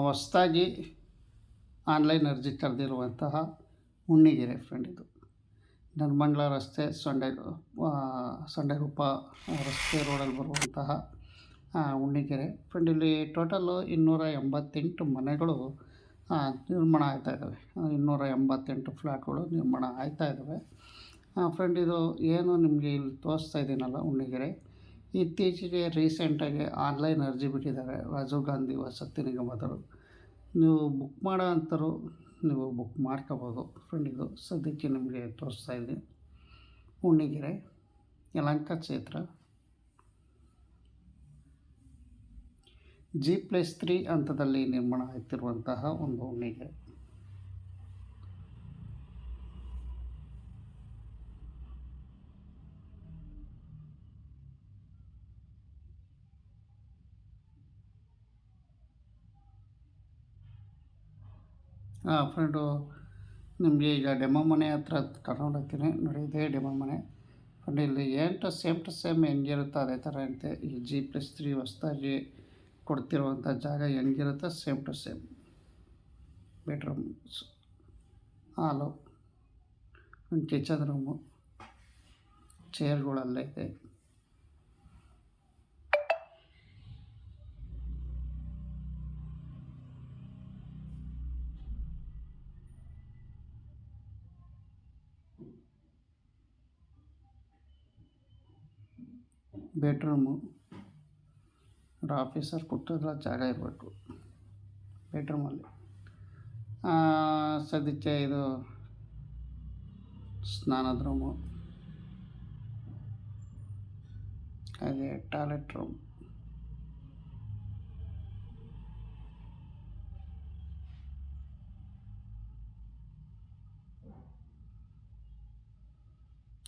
ಹೊಸ್ದಾಗಿ ಆನ್ಲೈನ್ ಅರ್ಜಿ ಕರೆದಿರುವಂತಹ ಹುಣ್ಣಿಗೆರೆ ಫ್ರೆಂಡ್ ಇದು. ನೆಲಮಂಗಲ ರಸ್ತೆ ಸೊಂಡೆಗುಪ್ಪ ರಸ್ತೆ ರೋಡಲ್ಲಿ ಬರುವಂತಹ ಹುಣ್ಣಿಗೆರೆ ಫ್ರೆಂಡ್. ಇಲ್ಲಿ ಟೋಟಲ್ಲು 288 ಮನೆಗಳು ನಿರ್ಮಾಣ ಆಗ್ತಾಯಿದ್ದಾವೆ. 288 ಫ್ಲ್ಯಾಟ್ಗಳು ನಿರ್ಮಾಣ ಆಗ್ತಾಯಿದ್ದಾವೆ ಫ್ರೆಂಡ್. ಇದು ಏನು ನಿಮಗೆ ಇಲ್ಲಿ ತೋರಿಸ್ತಾ ಇದ್ದೀನಲ್ಲ ಹುಣ್ಣಿಗೆರೆ, ಇತ್ತೀಚೆಗೆ ರೀಸೆಂಟಾಗಿ ಆನ್ಲೈನ್ ಅರ್ಜಿ ಬಿಟ್ಟಿದ್ದಾರೆ ರಾಜೀವ್ ಗಾಂಧಿ ವಸತಿ ನಿಗಮದವರು. ನೀವು ಬುಕ್ ಮಾಡೋ ಅಂಥವ್ರು ನೀವು ಬುಕ್ ಮಾಡ್ಕೋಬೋದು ಫ್ರೆಂಡ್. ಇದು ಸದ್ಯಕ್ಕೆ ನಿಮಗೆ ತೋರಿಸ್ತಾ ಇದ್ದೀನಿ ಹುಣ್ಣಿಗೆರೆ ಯಲಹಂಕ ಕ್ಷೇತ್ರ G+3 ಹಂತದಲ್ಲಿ ನಿರ್ಮಾಣ ಆಗ್ತಿರುವಂತಹ ಒಂದು ಹುಣ್ಣಿಗೆರೆ. ಫ್ರೆಂಡು, ನಿಮಗೆ ಈಗ ಡೆಮೋ ಮನೆ ಹತ್ರ ಕರ್ಕೊಂಡು ಹೋಗ್ತೀನಿ ನೋಡಿ. ಇದೇ ಡೆಮೋ ಮನೆ ಫ್ರೆಂಡ್. ಇಲ್ಲಿ ಏನು ಸೇಮ್ ಟು ಸೇಮ್ ಹೆಂಗಿರುತ್ತೋ ಅದೇ ಥರ ಇರುತ್ತೆ. ಈ G+3 ಹೊಸ್ದಾಗಿ ಕೊಡ್ತಿರುವಂಥ ಜಾಗ ಹೆಂಗಿರುತ್ತೋ ಸೇಮ್ ಟು ಸೇಮ್. ಬೆಡ್ರೂಮ್ಸ್, ಹಾಲು, ಕಿಚನ್ ರೂಮು, ಚೇರ್ಗಳಲ್ಲೇ ಇದೆ. ಬೆಡ್ರೂಮು, ಆಫೀಸರ್ ಕೂತ್ಕೊಳ್ಳೋ ಜಾಗ ಇರಬೇಕು ಬೆಡ್ರೂಮಲ್ಲಿ. ಸದ್ಯಕ್ಕೆ ಇದು ಸ್ನಾನದ ರೂಮು, ಹಾಗೆ ಟಾಯ್ಲೆಟ್ ರೂಮ್.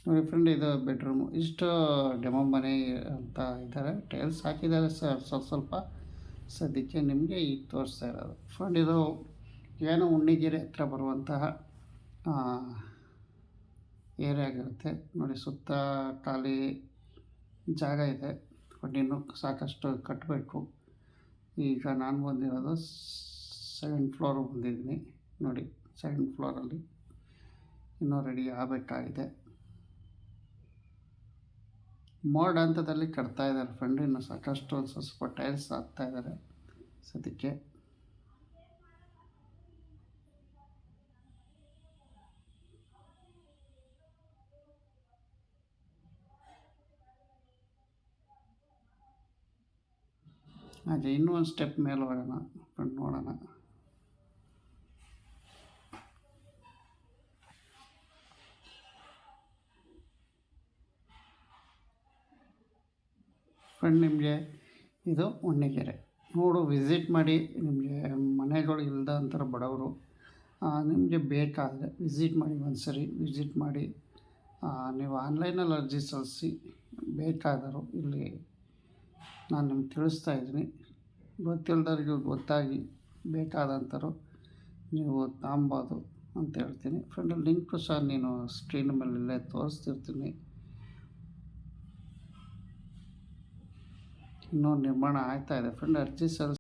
ನೋಡಿ ಫ್ರೆಂಡ್, ಇದು ಬೆಡ್ರೂಮು. ಇಷ್ಟು ಡೆಮೋ ಮನೆ ಅಂತ ಇದ್ದಾರೆ. ಟೈಲ್ಸ್ ಹಾಕಿದ್ದಾರೆ ಸ್ವಲ್ಪ ಸದ್ಯಕ್ಕೆ ನಿಮಗೆ ಈಗ ತೋರಿಸ್ತಾ ಇರೋದು ಫ್ರೆಂಡ್. ಇದು ಏನು ಹುಣ್ಣಿಗೆರೆ ಹತ್ರ ಬರುವಂತಹ ಏರಿಯಾ ಆಗಿರುತ್ತೆ ನೋಡಿ. ಸುತ್ತ ಖಾಲಿ ಜಾಗ ಇದೆ ಬಟ್ ಇನ್ನೂ ಸಾಕಷ್ಟು ಕಟ್ಟಬೇಕು. ಈಗ ನಾನು ಬಂದಿರೋದು 2nd ಫ್ಲೋರ್ ಬಂದಿದ್ದೀನಿ ನೋಡಿ. 2nd ಫ್ಲೋರಲ್ಲಿ ಇನ್ನೂ ರೆಡಿ ಆಗಬೇಕಾಗಿದೆ. ಮೋಡ್ ಹಂತದಲ್ಲಿ ಕಟ್ತಾ ಇದ್ದಾರೆ ಫ್ರೆಂಡ್. ಇನ್ನು ಸಾಕಷ್ಟು ಸ್ವಲ್ಪ ಟೈಲ್ಸ್ ಹಾಕ್ತಾ ಇದ್ದಾರೆ ಸದ್ಯಕ್ಕೆ. ಹಾಗೆ ಇನ್ನೂ ಒಂದು ಸ್ಟೆಪ್ ಮೇಲೆ ಹೋಗೋಣ ಫ್ರೆಂಡ್, ನೋಡೋಣ. ಫ್ರೆಂಡ್, ನಿಮಗೆ ಇದು ಹುಣ್ಣಿಗೆರೆ ನೋಡು, ವಿಸಿಟ್ ಮಾಡಿ. ನಿಮಗೆ ಮನೆಗಳು ಇಲ್ಲದ ಅಂತಾರೆ ಬಡವರು, ನಿಮಗೆ ಬೇಕಾದರೆ ವಿಸಿಟ್ ಮಾಡಿ. ಒಂದು ಸರಿ ವಿಸಿಟ್ ಮಾಡಿ ನೀವು ಆನ್ಲೈನಲ್ಲಿ ಅರ್ಜಿ ಸಲ್ಲಿಸಿ. ಬೇಕಾದರೂ ಇಲ್ಲಿ ನಾನು ನಿಮ್ಗೆ ತಿಳಿಸ್ತಾ ಇದ್ದೀನಿ. ಗೊತ್ತಿಲ್ಲದವ್ರಿಗೆ ಗೊತ್ತಾಗಿ ಬೇಕಾದಂಥವ್ರು ನೀವು ತಾಂಬೋದು ಅಂತ ಹೇಳ್ತೀನಿ ಫ್ರೆಂಡ್. ಲಿಂಕು ಸಹ ನೀನು ಸ್ಕ್ರೀನ್ ಮೇಲೆ ಇಲ್ಲೇ ತೋರಿಸ್ತಿರ್ತೀನಿ. ಇನ್ನೂ ನಿರ್ಮಾಣ ಆಗ್ತಾಯಿದೆ ಫ್ರೆಂಡ್. ಅರ್ಜಿ ಸಲ್ಲಿಸಿ.